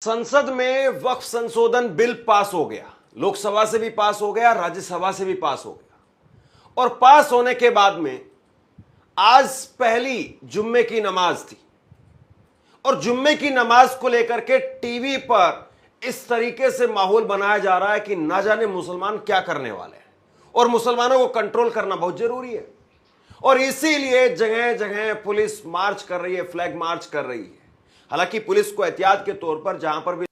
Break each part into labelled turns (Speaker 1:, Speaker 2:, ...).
Speaker 1: संसद में वक्फ संशोधन बिल पास हो गया। लोकसभा से भी पास हो गया, राज्यसभा से भी पास हो गया। और पास होने के बाद में आज पहली जुम्मे की नमाज थी और जुम्मे की नमाज को लेकर के टीवी पर इस तरीके से माहौल बनाया जा रहा है कि ना जाने मुसलमान क्या करने वाले हैं और मुसलमानों को कंट्रोल करना बहुत जरूरी है। और इसीलिए जगह जगह पुलिस मार्च कर रही है, फ्लैग मार्च कर रही है। हालांकि पुलिस को एहतियात के तौर पर जहां पर भी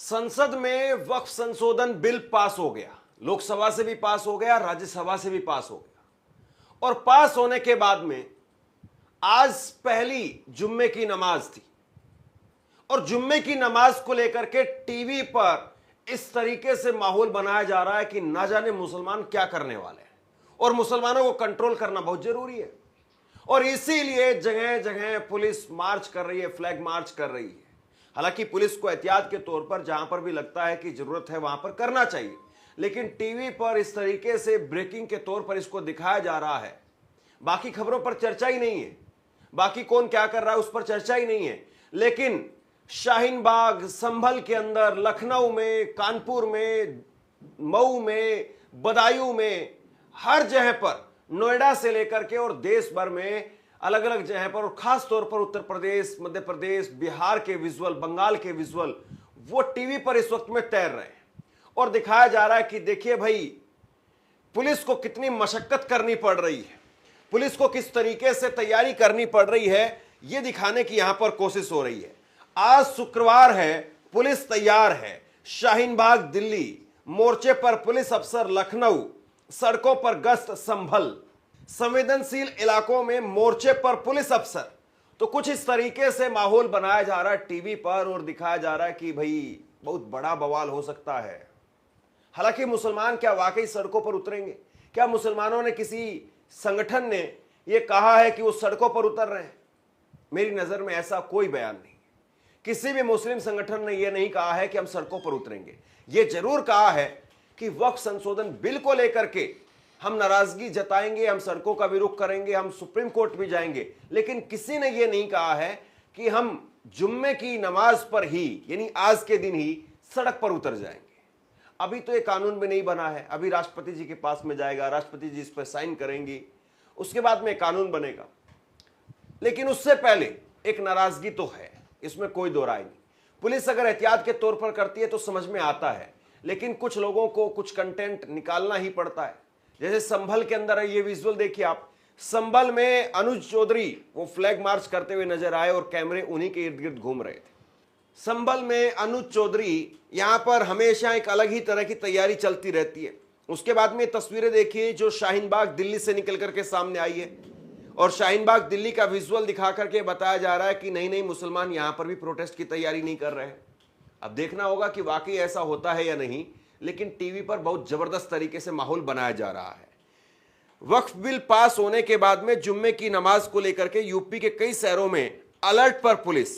Speaker 1: संसद में वक्फ संशोधन बिल पास हो गया। लोकसभा से भी पास हो गया, राज्यसभा से भी पास हो गया। और पास होने के बाद में आज पहली जुम्मे की नमाज थी और जुम्मे की नमाज को लेकर के टीवी पर इस तरीके से माहौल बनाया जा रहा है कि ना जाने मुसलमान क्या करने वाले हैं और मुसलमानों को कंट्रोल करना बहुत जरूरी है। और इसीलिए जगह जगह पुलिस मार्च कर रही है, फ्लैग मार्च कर रही है। हालांकि पुलिस को एहतियात के तौर पर जहां पर भी लगता है कि जरूरत है वहां पर करना चाहिए, लेकिन टीवी पर इस तरीके से ब्रेकिंग के तौर पर इसको दिखाया जा रहा है। बाकी खबरों पर चर्चा ही नहीं है, बाकी कौन क्या कर रहा है उस पर चर्चा ही नहीं है। लेकिन शाहीन बाग, संभल के अंदर, लखनऊ में, कानपुर में, मऊ में, बदायूं में, हर जगह पर, नोएडा से लेकर के और देश भर में अलग अलग जगह पर, और खास तौर पर उत्तर प्रदेश, मध्य प्रदेश, बिहार के विजुअल, बंगाल के विजुअल वो टीवी पर इस वक्त में तैर रहे हैं और दिखाया जा रहा है कि देखिए भाई पुलिस को कितनी मशक्कत करनी पड़ रही है, पुलिस को किस तरीके से तैयारी करनी पड़ रही है, यह दिखाने की यहां पर कोशिश हो रही है। आज शुक्रवार है, पुलिस तैयार है। शाहीन बाग दिल्ली, मोर्चे पर पुलिस अफसर लखनऊ, सड़कों पर गश्त संभल, संवेदनशील इलाकों में मोर्चे पर पुलिस अफसर। तो कुछ इस तरीके से माहौल बनाया जा रहा है टीवी पर और दिखाया जा रहा है कि भाई बहुत बड़ा बवाल हो सकता है। हालांकि मुसलमान क्या वाकई सड़कों पर उतरेंगे? क्या मुसलमानों ने, किसी संगठन ने यह कहा है कि वो सड़कों पर उतर रहे हैं? मेरी नजर में ऐसा कोई बयान नहीं। किसी भी मुस्लिम संगठन ने यह नहीं कहा है कि हम सड़कों पर उतरेंगे। यह जरूर कहा है कि वक्फ संशोधन बिल को लेकर के हम नाराजगी जताएंगे, हम सड़कों का विरोध करेंगे, हम सुप्रीम कोर्ट भी जाएंगे। लेकिन किसी ने यह नहीं कहा है कि हम जुम्मे की नमाज पर ही, यानी आज के दिन ही सड़क पर उतर जाएंगे। अभी तो ये कानून भी नहीं बना है, अभी राष्ट्रपति जी के पास में जाएगा, राष्ट्रपति जी इस पर साइन करेंगे, उसके बाद में कानून बनेगा। लेकिन उससे पहले एक नाराजगी तो है, इसमें कोई दो राय नहीं। पुलिस अगर एहतियात के तौर पर करती है तो समझ में आता है, लेकिन कुछ लोगों को कुछ कंटेंट निकालना ही पड़ता है। जैसे संभल के अंदर है, ये विजुअल देखिए आप। संभल में अनुज चौधरी वो फ्लैग मार्च करते हुए नजर आए और कैमरे उन्हीं के इर्द गिर्द घूम रहे थे। संभल में अनुज चौधरी, यहां पर हमेशा एक अलग ही तरह की तैयारी चलती रहती है। उसके बाद में तस्वीरें देखिए जो शाहीन बाग दिल्ली से निकल करके सामने आई है, और शाहीन बाग दिल्ली का विजुअल दिखा करके बताया जा रहा है कि नहीं नहीं, मुसलमान यहां पर भी प्रोटेस्ट की तैयारी नहीं कर रहे हैं। अब देखना होगा कि वाकई ऐसा होता है या नहीं, लेकिन टीवी पर बहुत जबरदस्त तरीके से माहौल बनाया जा रहा है। वक्फ बिल पास होने के बाद में जुम्मे की नमाज को लेकर के यूपी के कई शहरों में अलर्ट पर पुलिस।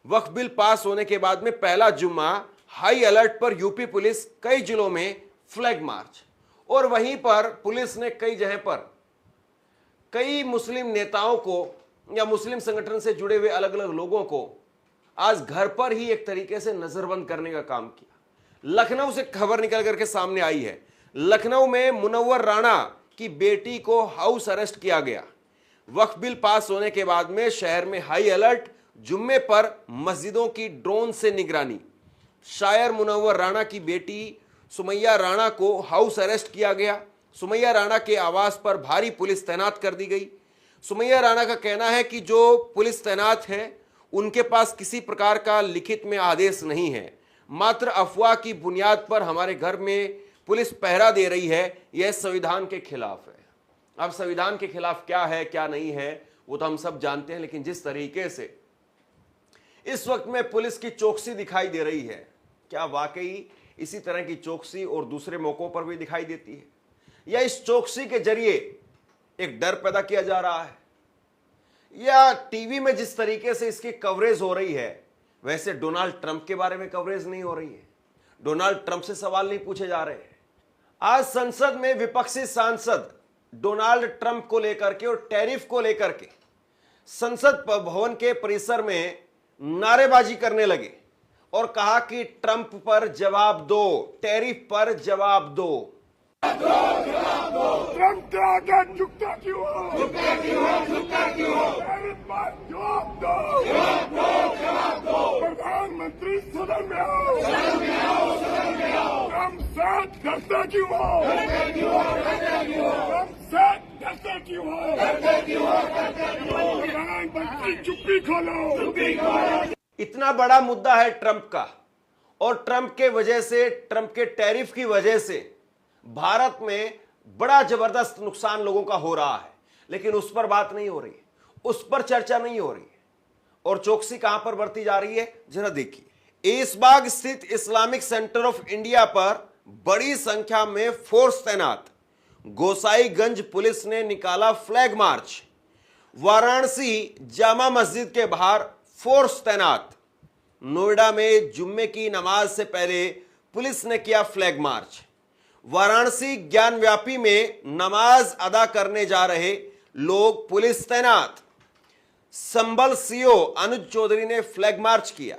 Speaker 1: वक्फ बिल पास होने के बाद में पहला जुम्मा, हाई अलर्ट पर यूपी पुलिस, कई जिलों में फ्लैग मार्च। और वहीं पर पुलिस ने कई जगह पर कई मुस्लिम नेताओं को या मुस्लिम संगठन से जुड़े हुए अलग अलग लोगों को आज घर पर ही एक तरीके से नजरबंद करने का काम किया। लखनऊ से खबर निकल करके सामने आई है, लखनऊ में मुनव्वर राणा की बेटी को हाउस अरेस्ट किया गया। वक्फ बिल पास होने के बाद में शहर में हाई अलर्ट, जुम्मे पर मस्जिदों की ड्रोन से निगरानी। शायर मुनव्वर राणा की बेटी सुमैया राणा को हाउस अरेस्ट किया गया। सुमैया राणा के आवास पर भारी पुलिस तैनात कर दी गई। सुमैया राणा का कहना है कि जो पुलिस तैनात है उनके पास किसी प्रकार का लिखित में आदेश नहीं है, मात्र अफवाह की बुनियाद पर हमारे घर में पुलिस पहरा दे रही है, यह संविधान के खिलाफ है। अब संविधान के खिलाफ क्या है क्या नहीं है वो तो हम सब जानते हैं, लेकिन जिस तरीके से इस वक्त में पुलिस की चौकसी दिखाई दे रही है। क्या वाकई इसी तरह की चौकसी और दूसरे मौकों पर भी दिखाई देती है, या इस चौकसी के जरिए एक डर पैदा किया जा रहा है, या टीवी में जिस तरीके से इसकी कवरेज हो रही है वैसे डोनाल्ड ट्रंप के बारे में कवरेज नहीं हो रही है, डोनाल्ड ट्रंप से सवाल नहीं पूछे जा रहे हैं। आज संसद में विपक्षी सांसद डोनाल्ड ट्रंप को लेकर के और टैरिफ को लेकर के संसद भवन के परिसर में नारेबाजी करने लगे और कहा कि ट्रंप पर जवाब दो, टैरिफ पर जवाब दो।
Speaker 2: ट्रंप के आगे झुकता क्यों हो? झुकता क्यों हो? टैरिफ पर जवाब दो। प्रधानमंत्री सदन में आओ। ट्रंप से डरते क्यों हो? ट्रंप से डरते क्यों हो? प्रधानमंत्री चुप्पी खोलो।
Speaker 1: इतना बड़ा मुद्दा है ट्रंप का, और ट्रंप के वजह से, ट्रंप के टैरिफ की वजह से भारत में बड़ा जबरदस्त नुकसान लोगों का हो रहा है, लेकिन उस पर बात नहीं हो रही है, उस पर चर्चा नहीं हो रही है। और चौकसी कहां पर बरती जा रही है, जरा देखिए। ईसबाग स्थित इस्लामिक सेंटर ऑफ इंडिया पर बड़ी संख्या में फोर्स तैनात। गोसाईगंज पुलिस ने निकाला फ्लैग मार्च। वाराणसी जामा मस्जिद के बाहर फोर्स तैनात। नोएडा में जुम्मे की नमाज से पहले पुलिस ने किया फ्लैग मार्च। वाराणसी ज्ञानव्यापी में नमाज अदा करने जा रहे लोग, पुलिस तैनात। संभल सीओ अनुज चौधरी ने फ्लैग मार्च किया।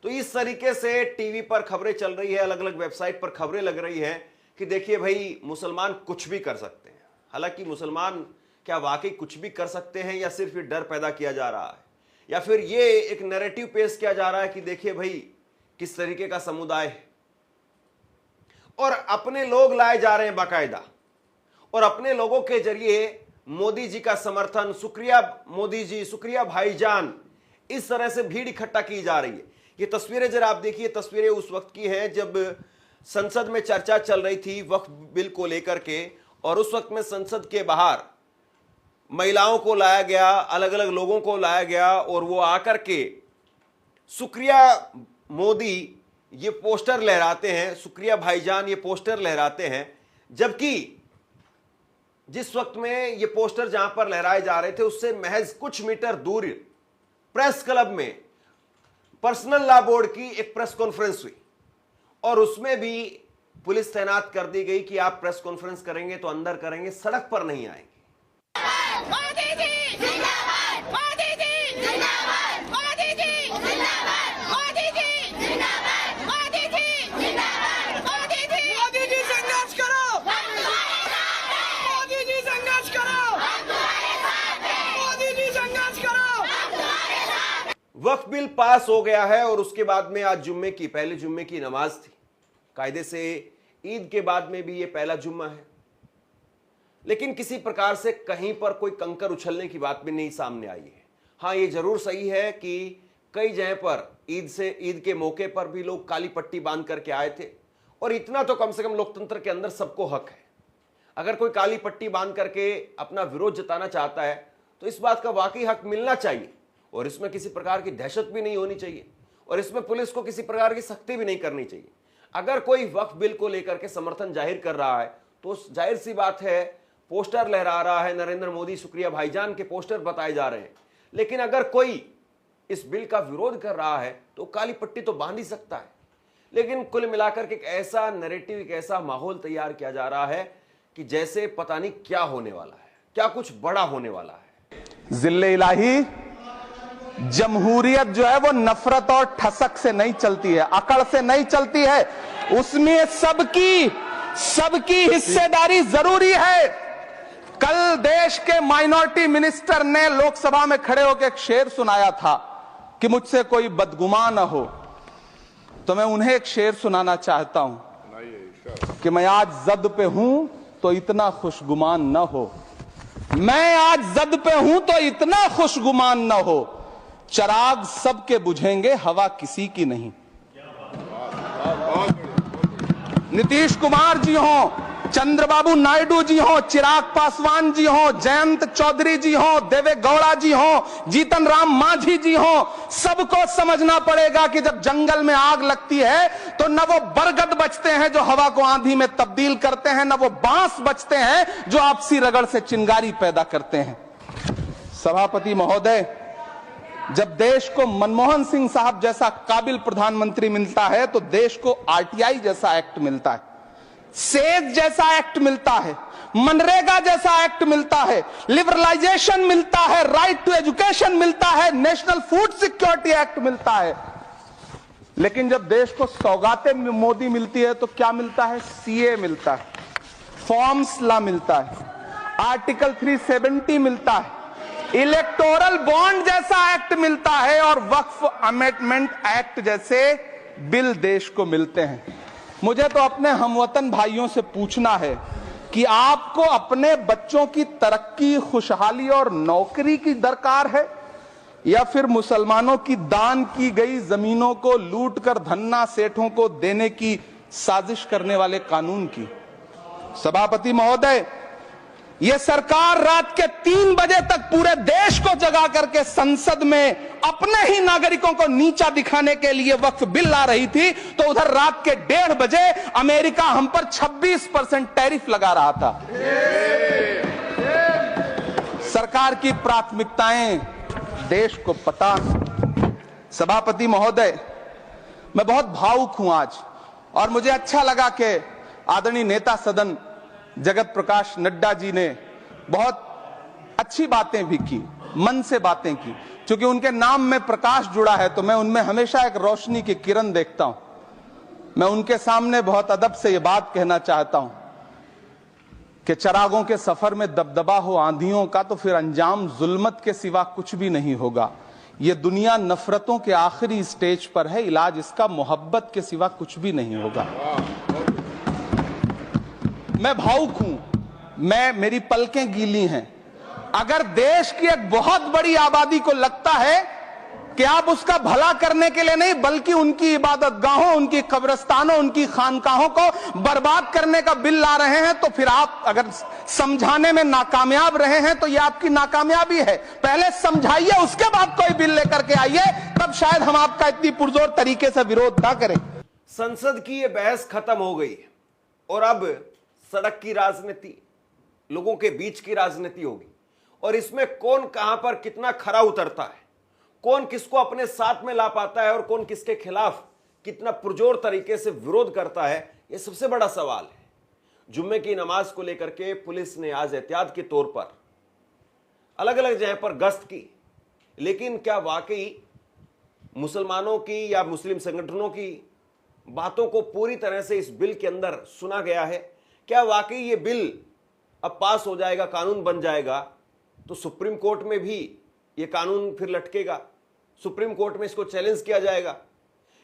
Speaker 1: तो इस तरीके से टीवी पर खबरें चल रही है, अलग अलग वेबसाइट पर खबरें लग रही है कि देखिए भाई, मुसलमान कुछ भी कर सकते हैं। हालांकि मुसलमान क्या वाकई कुछ भी कर सकते हैं, या सिर्फ ये डर पैदा किया जा रहा है, या फिर ये एक नैरेटिव पेश किया जा रहा है कि देखिए भाई किस तरीके का समुदाय है, और अपने लोग लाए जा रहे हैं बाकायदा, और अपने लोगों के जरिए मोदी जी का समर्थन, शुक्रिया मोदी जी, शुक्रिया भाईजान, इस तरह से भीड़ इकट्ठा की जा रही है। ये तस्वीरें जरा आप देखिए, तस्वीरें उस वक्त की हैं जब संसद में चर्चा चल रही थी वक्फ बिल को लेकर के, और उस वक्त में संसद के बाहर महिलाओं को लाया गया, अलग अलग लोगों को लाया गया, और वो आकर के शुक्रिया मोदी ये पोस्टर लहराते हैं, शुक्रिया भाईजान ये पोस्टर लहराते हैं। जबकि जिस वक्त में ये पोस्टर जहां पर लहराए जा रहे थे उससे महज कुछ मीटर दूर प्रेस क्लब में पर्सनल लॉ बोर्ड की एक प्रेस कॉन्फ्रेंस हुई, और उसमें भी पुलिस तैनात कर दी गई कि आप प्रेस कॉन्फ्रेंस करेंगे तो अंदर करेंगे, सड़क पर नहीं आएंगे।
Speaker 3: मोदी जी जिंदाबाद, मोदी जी जिंदाबाद, मोदी जी जिंदाबाद, मोदी जी जिंदाबाद, मोदी जी जिंदाबाद, मोदी जी, मोदी जी संघर्ष करो, हम तुम्हारे साथ हैं, मोदी जी संघर्ष करो, हम तुम्हारे साथ हैं, मोदी जी संघर्ष करो, हम तुम्हारे साथ हैं।
Speaker 1: वक्फ बिल पास हो गया है, और उसके बाद में आज जुम्मे की, पहले जुम्मे की नमाज थी। कायदे से ईद के बाद में भी ये पहला जुम्मा है, लेकिन किसी प्रकार से कहीं पर कोई कंकर उछलने की बात भी नहीं सामने आई है। हाँ, ये जरूर सही है कि कई जगह पर ईद के मौके पर भी लोग काली पट्टी बांध करके आए थे, और इतना तो कम से कम लोकतंत्र के अंदर सबको हक है। अगर कोई काली पट्टी बांध करके अपना विरोध जताना चाहता है तो इस बात का वाकई हक मिलना चाहिए, और इसमें किसी प्रकार की दहशत भी नहीं होनी चाहिए, और इसमें पुलिस को किसी प्रकार की सख्ती भी नहीं करनी चाहिए। अगर कोई वक्फ बिल को लेकर के समर्थन जाहिर कर रहा है तो जाहिर सी बात है, पोस्टर लहरा रहा है, नरेंद्र मोदी शुक्रिया भाईजान के पोस्टर बताए जा रहे हैं, लेकिन अगर कोई इस बिल का विरोध कर रहा है तो काली पट्टी तो बांध ही सकता है। लेकिन कुल मिलाकर के एक ऐसा नैरेटिव, एक ऐसा माहौल तैयार किया जा रहा है कि जैसे पता नहीं क्या होने वाला है, क्या कुछ बड़ा होने वाला है।
Speaker 4: जिल्ले इलाही, जमहूरियत जो है वो नफरत और ठसक से नहीं चलती है, अकड़ से नहीं चलती है, उसमें सबकी हिस्सेदारी जरूरी है। कल देश के माइनॉरिटी मिनिस्टर ने लोकसभा में खड़े होकर एक शेर सुनाया था कि मुझसे कोई बदगुमान न हो, तो मैं उन्हें एक शेर सुनाना चाहता हूं कि मैं आज जद पे हूं तो इतना खुशगुमान न हो, मैं आज जद पे हूं तो इतना खुशगुमान न हो, चराग सबके बुझेंगे हवा किसी की नहीं। नीतीश कुमार जी हो, चंद्रबाबू नायडू जी हो, चिराग पासवान जी हो, जयंत चौधरी जी हो, देवे गौड़ा जी हो, जीतन राम मांझी जी हो, सबको समझना पड़ेगा कि जब जंगल में आग लगती है तो न वो बरगद बचते हैं जो हवा को आंधी में तब्दील करते हैं, न वो बांस बचते हैं जो आपसी रगड़ से चिंगारी पैदा करते हैं। सभापति महोदय, जब देश को मनमोहन सिंह साहब जैसा काबिल प्रधानमंत्री मिलता है तो देश को आरटीआई जैसा एक्ट मिलता है, सेज जैसा एक्ट मिलता है, मनरेगा जैसा एक्ट मिलता है, लिबरलाइजेशन मिलता है, राइट टू एजुकेशन मिलता है, नेशनल फूड सिक्योरिटी एक्ट मिलता है। लेकिन जब देश को सौगातें मोदी मिलती है तो क्या मिलता है? सीए मिलता है, फॉर्म्स लॉ मिलता है, आर्टिकल 370 मिलता है, इलेक्टोरल बॉन्ड जैसा एक्ट मिलता है और वक्फ अमेंडमेंट एक्ट जैसे बिल देश को मिलते हैं। मुझे तो अपने हमवतन भाइयों से पूछना है कि आपको अपने बच्चों की तरक्की, खुशहाली और नौकरी की दरकार है या फिर मुसलमानों की दान की गई जमीनों को लूटकर धन्ना सेठों को देने की साजिश करने वाले कानून की? सभापति महोदय, यह सरकार रात के 3 बजे तक पूरे देश को जगा करके संसद में अपने ही नागरिकों को नीचा दिखाने के लिए वक्फ बिल ला रही थी, तो उधर रात के 1:30 बजे अमेरिका हम पर 26% टैरिफ लगा रहा था। सरकार की प्राथमिकताएं देश को पता। सभापति महोदय, मैं बहुत भावुक हूं आज, और मुझे अच्छा लगा कि आदरणीय नेता सदन जगत प्रकाश नड्डा जी ने बहुत अच्छी बातें भी की, मन से बातें की। क्योंकि उनके नाम में प्रकाश जुड़ा है तो मैं उनमें हमेशा एक रोशनी की किरण देखता हूं। मैं उनके सामने बहुत अदब से यह बात कहना चाहता हूं कि चिरागों के सफर में दबदबा हो आंधियों का तो फिर अंजाम जुल्मत के सिवा कुछ भी नहीं होगा। यह दुनिया नफरतों के आखिरी स्टेज पर है, इलाज इसका मोहब्बत के सिवा कुछ भी नहीं होगा। मैं भावुक हूं, मेरी पलकें गीली हैं। अगर देश की एक बहुत बड़ी आबादी को लगता है कि आप उसका भला करने के लिए नहीं बल्कि उनकी इबादत गाहों, उनकी कब्रिस्तानों, उनकी खानकाहों को बर्बाद करने का बिल ला रहे हैं, तो फिर आप अगर समझाने में नाकामयाब रहे हैं तो यह आपकी नाकामयाबी है। पहले समझाइए, उसके बाद कोई बिल लेकर के आइए, तब शायद हम आपका इतनी पुरजोर तरीके से विरोध ना करें।
Speaker 1: संसद की यह बहस खत्म हो गई और अब सड़क की राजनीति, लोगों के बीच की राजनीति होगी, और इसमें कौन कहां पर कितना खरा उतरता है, कौन किसको अपने साथ में ला पाता है और कौन किसके खिलाफ कितना पुरजोर तरीके से विरोध करता है, यह सबसे बड़ा सवाल है। जुम्मे की नमाज को लेकर के पुलिस ने आज एहतियात के तौर पर अलग अलग जगह पर गश्त की, लेकिन क्या वाकई मुसलमानों की या मुस्लिम संगठनों की बातों को पूरी तरह से इस बिल के अंदर सुना गया है? क्या वाकई ये बिल अब पास हो जाएगा, कानून बन जाएगा, तो सुप्रीम कोर्ट में भी ये कानून फिर लटकेगा, सुप्रीम कोर्ट में इसको चैलेंज किया जाएगा,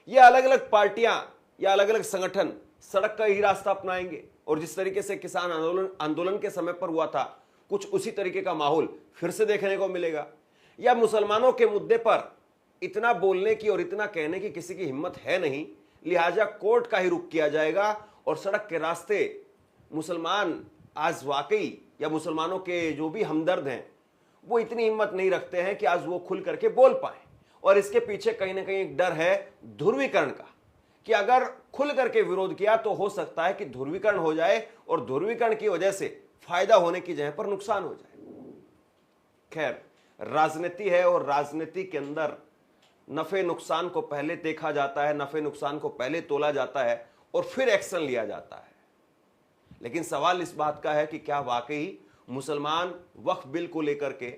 Speaker 1: या अलग अलग पार्टियां या अलग अलग संगठन सड़क का ही रास्ता अपनाएंगे और जिस तरीके से किसान आंदोलन के समय पर हुआ था कुछ उसी तरीके का माहौल फिर से देखने को मिलेगा? या मुसलमानों के मुद्दे पर इतना बोलने की और इतना कहने की किसी की हिम्मत है नहीं, लिहाजा कोर्ट का ही रुख किया जाएगा और सड़क के रास्ते मुसलमान आज वाकई या मुसलमानों के जो भी हमदर्द हैं वो इतनी हिम्मत नहीं रखते हैं कि आज वो खुल करके बोल पाए। और इसके पीछे कहीं ना कहीं एक डर है ध्रुवीकरण का, कि अगर खुल करके विरोध किया तो हो सकता है कि ध्रुवीकरण हो जाए और ध्रुवीकरण की वजह से फायदा होने की जगह पर नुकसान हो जाए। खैर, राजनीति है और राजनीति के अंदर नफे नुकसान को पहले देखा जाता है, नफे नुकसान को पहले तोला जाता है और फिर एक्शन लिया जाता है। लेकिन सवाल इस बात का है कि क्या वाकई मुसलमान वक्फ बिल को लेकर के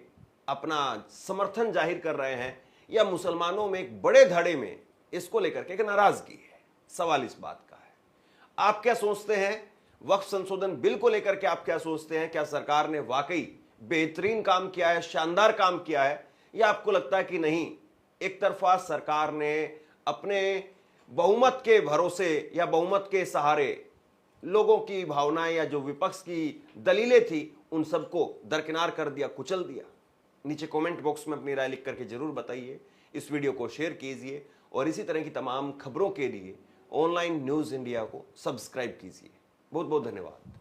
Speaker 1: अपना समर्थन जाहिर कर रहे हैं या मुसलमानों में एक बड़े धड़े में इसको लेकर के एक नाराजगी है? सवाल इस बात का है। आप क्या सोचते हैं वक्फ संशोधन बिल को लेकर के? आप क्या सोचते हैं, क्या सरकार ने वाकई बेहतरीन काम किया है, शानदार काम किया है, या आपको लगता है कि नहीं, एक तरफा सरकार ने अपने बहुमत के भरोसे या बहुमत के सहारे लोगों की भावनाएं या जो विपक्ष की दलीलें थी उन सबको दरकिनार कर दिया, कुचल दिया? नीचे कमेंट बॉक्स में अपनी राय लिख करके जरूर बताइए। इस वीडियो को शेयर कीजिए और इसी तरह की तमाम खबरों के लिए ऑनलाइन न्यूज़ इंडिया को सब्सक्राइब कीजिए। बहुत बहुत धन्यवाद।